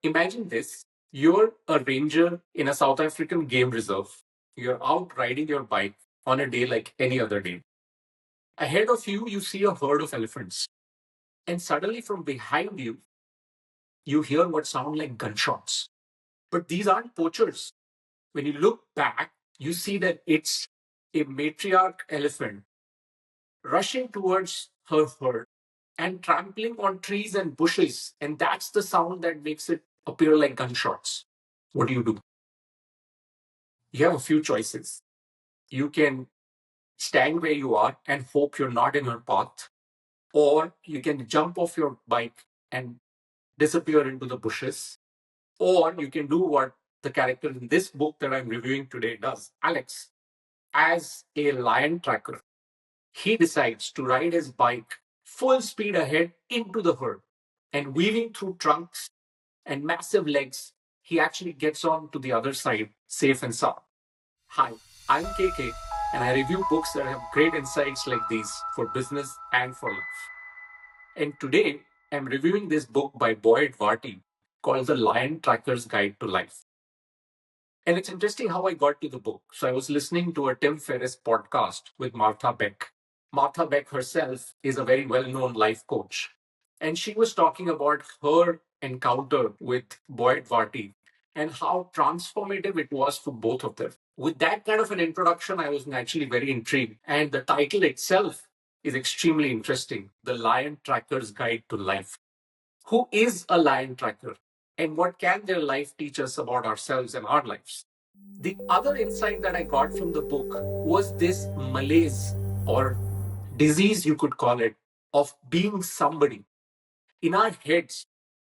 Imagine this. You're a ranger in a South African game reserve. You're out riding your bike on a day like any other day. Ahead of you, you see a herd of elephants. And suddenly from behind you, you hear what sound like gunshots. But these aren't poachers. When you look back, you see that it's a matriarch elephant rushing towards her herd and trampling on trees and bushes. And that's the sound that makes it appear like gunshots. What do? You have a few choices. You can stand where you are and hope you're not in her path, or you can jump off your bike and disappear into the bushes, or you can do what the character in this book that I'm reviewing today does. Alex, as a lion tracker, he decides to ride his bike full speed ahead into the herd, and weaving through trunks and massive legs, he actually gets on to the other side safe and sound. Hi, I'm KK, and I review books that have great insights like these for business and for life. And today, I'm reviewing this book by Boyd Varty called The Lion Tracker's Guide to Life. And it's interesting how I got to the book. So I was listening to a Tim Ferriss podcast with Martha Beck. Martha Beck herself is a very well known life coach. And she was talking about her encounter with Boyd Varty and how transformative it was for both of them. With that kind of an introduction, I was naturally very intrigued. And the title itself is extremely interesting: The Lion Tracker's Guide to Life. Who is a lion tracker? And what can their life teach us about ourselves and our lives? The other insight that I got from the book was this malaise or disease, you could call it, of being somebody. In our heads,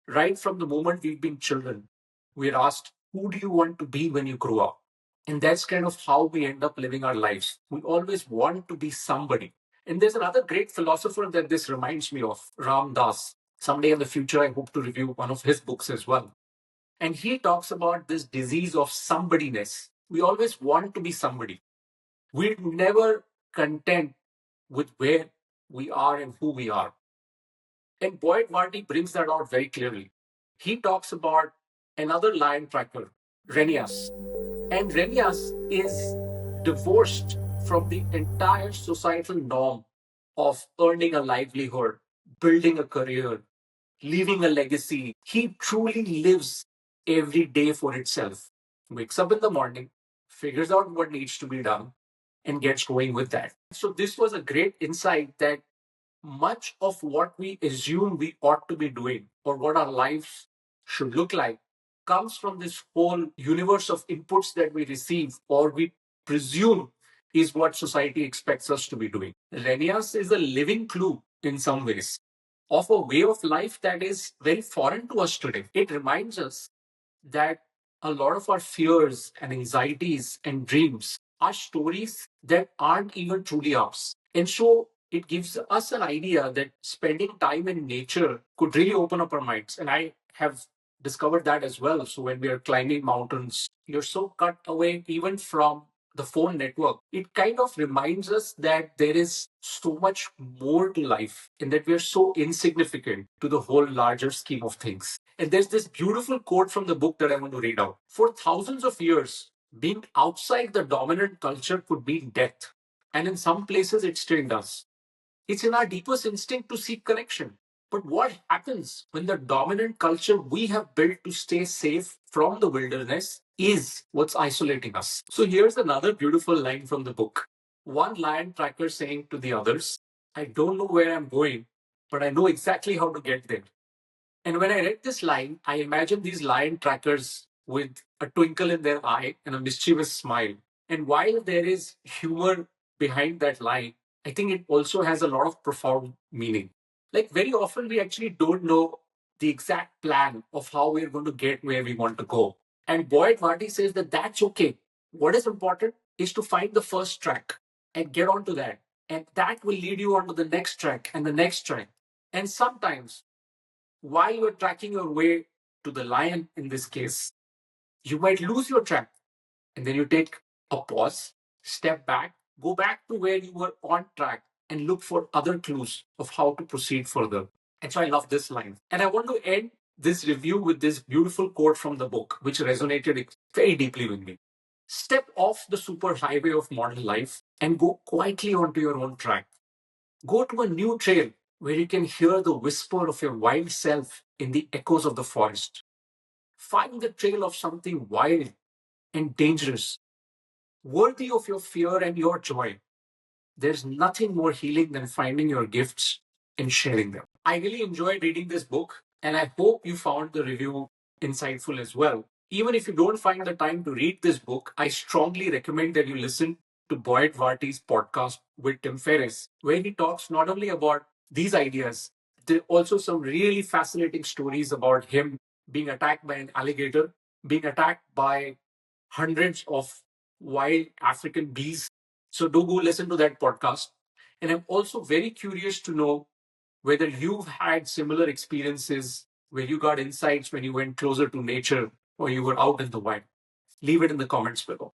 right from the moment we've been children, we're asked, who do you want to be when you grow up? And that's kind of how we end up living our lives. We always want to be somebody. And there's another great philosopher that this reminds me of, Ram Dass. Someday in the future, I hope to review one of his books as well. And he talks about this disease of somebody-ness. We always want to be somebody. We're never content with where we are and who we are. And Boyd Varty brings that out very clearly. He talks about another lion tracker, Renias. And Renias is divorced from the entire societal norm of earning a livelihood, building a career, leaving a legacy. He truly lives every day for itself. Wakes up in the morning, figures out what needs to be done, and gets going with that. So, this was a great insight that much of what we assume we ought to be doing or what our lives should look like comes from this whole universe of inputs that we receive or we presume is what society expects us to be doing. Renias is a living clue in some ways of a way of life that is very foreign to us today. It reminds us that a lot of our fears and anxieties and dreams are stories that aren't even truly ours. And so it gives us an idea that spending time in nature could really open up our minds. And I have discovered that as well. So when we are climbing mountains, you're so cut away even from the phone network. It kind of reminds us that there is so much more to life and that we're so insignificant to the whole larger scheme of things. And there's this beautiful quote from the book that I want to read out. For thousands of years, being outside the dominant culture could mean death. And in some places, it still does. It's in our deepest instinct to seek connection. But what happens when the dominant culture we have built to stay safe from the wilderness is what's isolating us? So here's another beautiful line from the book. One lion tracker saying to the others, I don't know where I'm going, but I know exactly how to get there. And when I read this line, I imagined these lion trackers with a twinkle in their eye and a mischievous smile. And while there is humor behind that line, I think it also has a lot of profound meaning. Like very often, we actually don't know the exact plan of how we're going to get where we want to go. And Boyd Varty says that that's okay. What is important is to find the first track and get onto that. And that will lead you onto the next track and the next track. And sometimes while you're tracking your way to the lion in this case, you might lose your track. And then you take a pause, step back, go back to where you were on track, and look for other clues of how to proceed further. And so I love this line. And I want to end this review with this beautiful quote from the book, which resonated very deeply with me. Step off the superhighway of modern life and go quietly onto your own track. Go to a new trail where you can hear the whisper of your wild self in the echoes of the forest. Find the trail of something wild and dangerous, worthy of your fear and your joy. There's nothing more healing than finding your gifts and sharing them. I really enjoyed reading this book, and I hope you found the review insightful as well. Even if you don't find the time to read this book, I strongly recommend that you listen to Boyd Varty's podcast with Tim Ferriss, where he talks not only about these ideas, there are also some really fascinating stories about him being attacked by an alligator, being attacked by hundreds of wild African bees. So do go listen to that podcast. And I'm also very curious to know whether you've had similar experiences where you got insights when you went closer to nature or you were out in the wild. Leave it in the comments below.